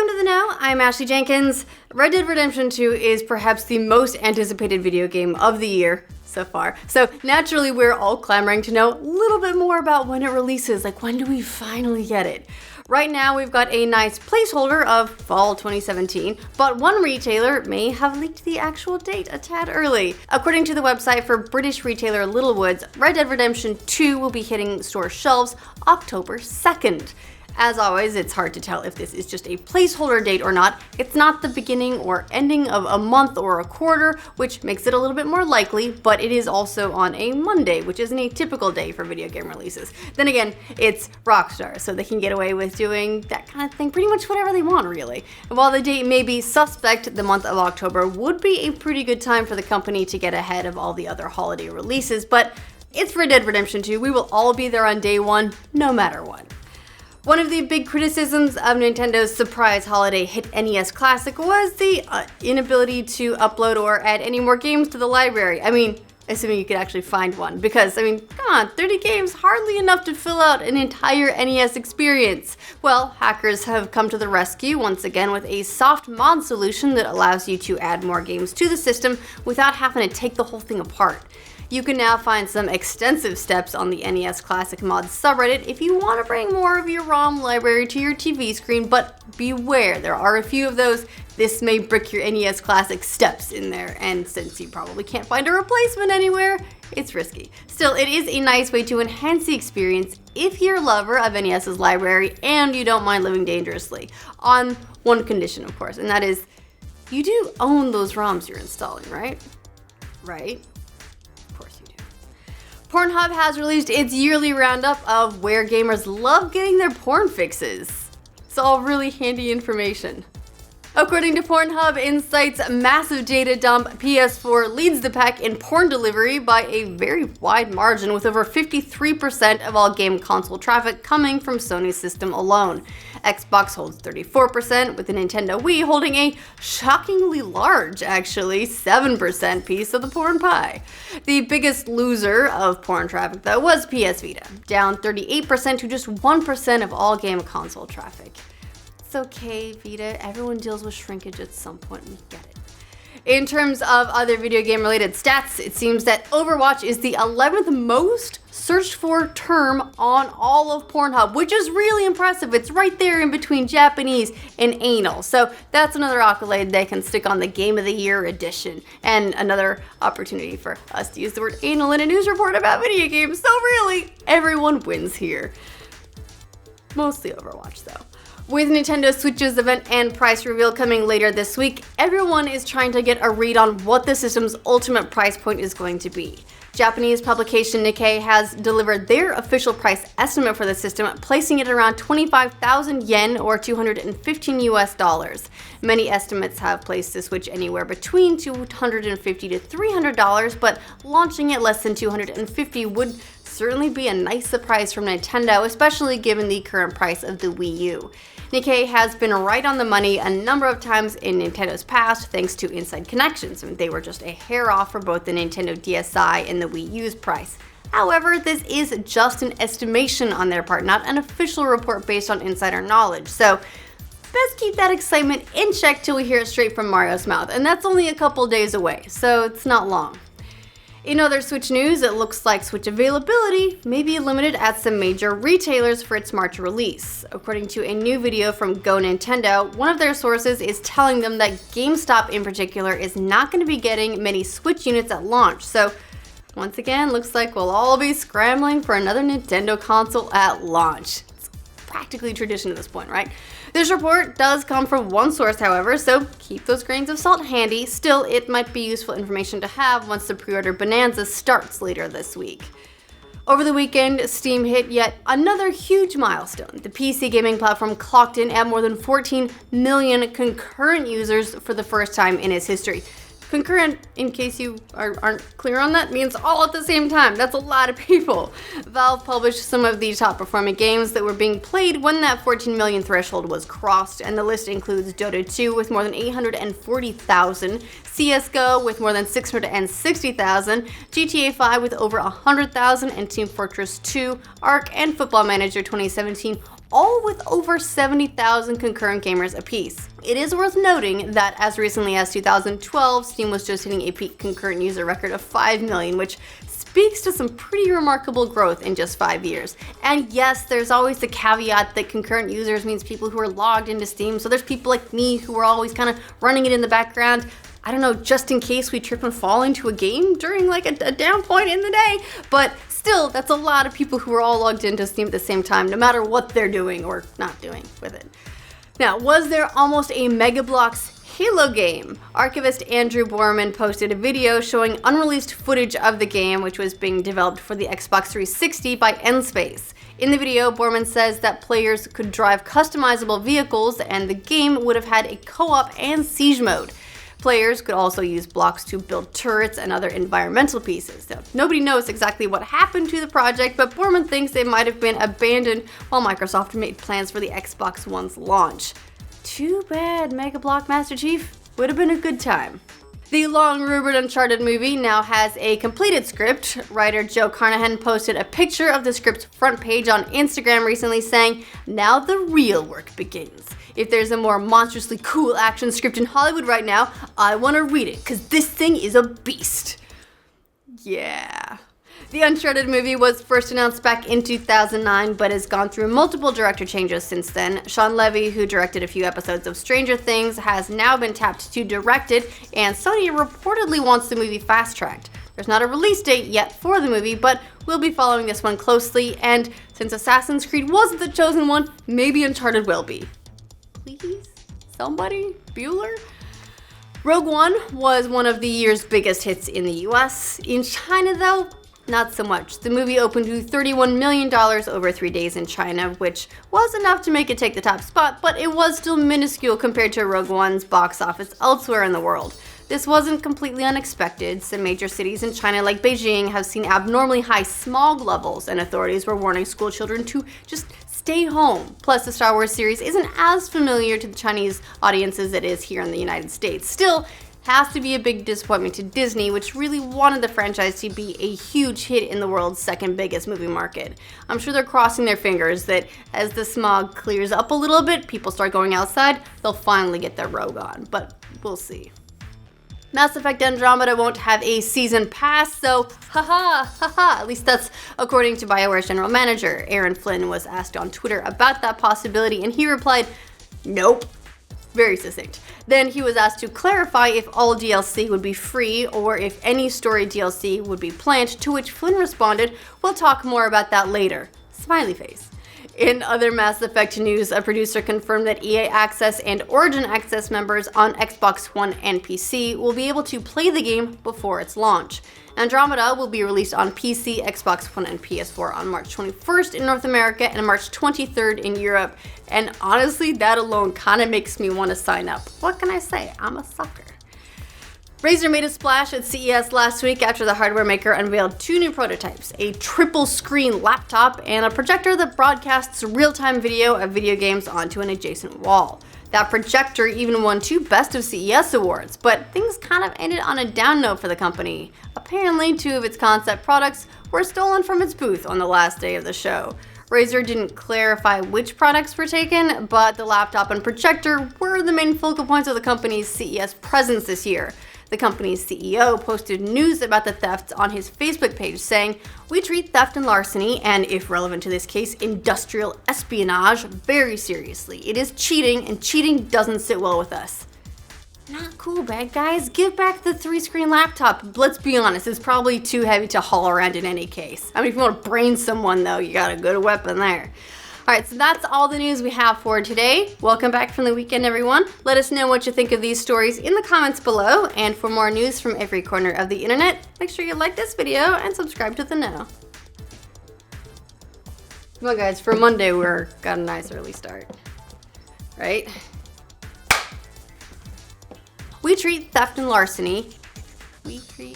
Welcome to the Now, I'm Ashley Jenkins. Red Dead Redemption 2 is perhaps the most anticipated video game of the year so far. So naturally we're all clamoring to know a little bit more about when it releases, like when do we finally get it? Right now we've got a nice placeholder of fall 2017, but one retailer may have leaked the actual date a tad early. According to the website for British retailer Littlewoods, Red Dead Redemption 2 will be hitting store shelves October 2nd. As always, it's hard to tell if this is just a placeholder date or not. It's not the beginning or ending of a month or a quarter, which makes it a little bit more likely, but it is also on a Monday, which isn't a typical day for video game releases. Then again, it's Rockstar, so they can get away with doing that kind of thing pretty much whatever they want, really. And while the date may be suspect, the month of October would be a pretty good time for the company to get ahead of all the other holiday releases, but it's Red Dead Redemption 2. We will all be there on day one, no matter what. One of the big criticisms of Nintendo's surprise holiday hit NES Classic was the inability to upload or add any more games to the library. I mean, assuming you could actually find one, because, I mean, come on, 30 games, hardly enough to fill out an entire NES experience. Well, hackers have come to the rescue once again with a soft mod solution that allows you to add more games to the system without having to take the whole thing apart. You can now find some extensive steps on the NES Classic Mods subreddit if you want to bring more of your ROM library to your TV screen, but beware, there are a few of those. This may brick your NES Classic steps in there, and since you probably can't find a replacement anywhere, it's risky. Still, it is a nice way to enhance the experience if you're a lover of NES's library and you don't mind living dangerously. On one condition, of course, and that is, you do own those ROMs you're installing, right? Right? PornHub has released its yearly roundup of where gamers love getting their porn fixes. It's all really handy information. According to PornHub Insight's massive data dump, PS4 leads the pack in porn delivery by a very wide margin, with over 53% of all game console traffic coming from Sony's system alone. Xbox holds 34%, with the Nintendo Wii holding a shockingly large, actually, 7% piece of the porn pie. The biggest loser of porn traffic, though, was PS Vita, down 38% to just 1% of all game console traffic. It's okay, Vita. Everyone deals with shrinkage at some point. We get it. In terms of other video game related stats, it seems that Overwatch is the 11th most searched for term on all of PornHub, which is really impressive. It's right there in between Japanese and anal. So that's another accolade they can stick on the Game of the Year edition, and another opportunity for us to use the word anal in a news report about video games. So really, everyone wins here. Mostly Overwatch, though. With Nintendo Switch's event and price reveal coming later this week, everyone is trying to get a read on what the system's ultimate price point is going to be. Japanese publication Nikkei has delivered their official price estimate for the system, placing it around 25,000 yen or $215 US. Many estimates have placed the Switch anywhere between $250 to $300, but launching at less than $250 would certainly be a nice surprise from Nintendo, especially given the current price of the Wii U. Nikkei has been right on the money a number of times in Nintendo's past thanks to inside connections. They were just a hair off for both the Nintendo DSi and the Wii U's price. However, this is just an estimation on their part, not an official report based on insider knowledge. So best keep that excitement in check till we hear it straight from Mario's mouth, and that's only a couple days away, so it's not long. In other Switch news, it looks like Switch availability may be limited at some major retailers for its March release. According to a new video from Go Nintendo, one of their sources is telling them that GameStop in particular is not going to be getting many Switch units at launch. So once again, looks like we'll all be scrambling for another Nintendo console at launch. It's practically tradition at this point, right? This report does come from one source, however, so keep those grains of salt handy. Still, it might be useful information to have once the pre-order bonanza starts later this week. Over the weekend, Steam hit yet another huge milestone. The PC gaming platform clocked in at more than 14 million concurrent users for the first time in its history. Concurrent, in case you aren't clear on that, means all at the same time. That's a lot of people. Valve published some of the top performing games that were being played when that 14 million threshold was crossed, and the list includes Dota 2 with more than 840,000, CSGO with more than 660,000, GTA 5 with over 100,000, and Team Fortress 2, Ark, and Football Manager 2017 all with over 70,000 concurrent gamers apiece. It is worth noting that as recently as 2012, Steam was just hitting a peak concurrent user record of 5 million, which speaks to some pretty remarkable growth in just 5 years. And yes, there's always the caveat that concurrent users means people who are logged into Steam, so there's people like me who are always kind of running it in the background, I don't know, just in case we trip and fall into a game during like a down point in the day. But still, that's a lot of people who are all logged into Steam at the same time, no matter what they're doing or not doing with it. Now, was there almost a Mega Bloks Halo game? Archivist Andrew Borman posted a video showing unreleased footage of the game, which was being developed for the Xbox 360 by Nspace. In the video, Borman says that players could drive customizable vehicles and the game would have had a co-op and siege mode. Players could also use blocks to build turrets and other environmental pieces. Now, nobody knows exactly what happened to the project, but Borman thinks it might have been abandoned while Microsoft made plans for the Xbox One's launch. Too bad, Mega Bloks Master Chief. Would have been a good time. The long-rumored Uncharted movie now has a completed script. Writer Joe Carnahan posted a picture of the script's front page on Instagram recently saying, "Now the real work begins. If there's a more monstrously cool action script in Hollywood right now, I want to read it, cause this thing is a beast." Yeah. The Uncharted movie was first announced back in 2009, but has gone through multiple director changes since then. Sean Levy, who directed a few episodes of Stranger Things, has now been tapped to direct it, and Sony reportedly wants the movie fast-tracked. There's not a release date yet for the movie, but we'll be following this one closely, and since Assassin's Creed wasn't the chosen one, maybe Uncharted will be. Please? Somebody? Bueller? Rogue One was one of the year's biggest hits in the US. In China, though, not so much. The movie opened to $31 million over 3 days in China, which was enough to make it take the top spot, but it was still minuscule compared to Rogue One's box office elsewhere in the world. This wasn't completely unexpected. Some major cities in China, like Beijing, have seen abnormally high smog levels, and authorities were warning school children to just stay home. Plus, the Star Wars series isn't as familiar to the Chinese audience as it is here in the United States. Still, has to be a big disappointment to Disney, which really wanted the franchise to be a huge hit in the world's second biggest movie market. I'm sure they're crossing their fingers that as the smog clears up a little bit, people start going outside, they'll finally get their Rogue on, but we'll see. Mass Effect Andromeda won't have a season pass, so haha, at least that's according to BioWare's general manager. Aaron Flynn was asked on Twitter about that possibility, and he replied, "Nope." Very succinct. Then he was asked to clarify if all DLC would be free or if any story DLC would be planned, to which Flynn responded, "We'll talk more about that later." Smiley face. In other Mass Effect news, a producer confirmed that EA Access and Origin Access members on Xbox One and PC will be able to play the game before its launch. Andromeda will be released on PC, Xbox One, and PS4 on March 21st in North America and March 23rd in Europe. And honestly, that alone kind of makes me want to sign up. What can I say? I'm a sucker. Razer made a splash at CES last week after the hardware maker unveiled 2 new prototypes, a triple-screen laptop and a projector that broadcasts real-time video of video games onto an adjacent wall. That projector even won 2 Best of CES awards, but things kind of ended on a down note for the company. Apparently, 2 of its concept products were stolen from its booth on the last day of the show. Razer didn't clarify which products were taken, but the laptop and projector were the main focal points of the company's CES presence this year. The company's CEO posted news about the thefts on his Facebook page saying, "We treat theft and larceny, and if relevant to this case, industrial espionage, very seriously. It is cheating, and cheating doesn't sit well with us." Not cool, bad guys. Give back the 3-screen laptop. Let's be honest, it's probably too heavy to haul around in any case. I mean, if you want to brain someone though, you got a good weapon there. Alright, so that's all the news we have for today. Welcome back from the weekend, everyone. Let us know what you think of these stories in the comments below, and for more news from every corner of the internet, make sure you like this video and subscribe to The Know. Well guys, for Monday we're got a nice early start, right? We treat theft and larceny. We treat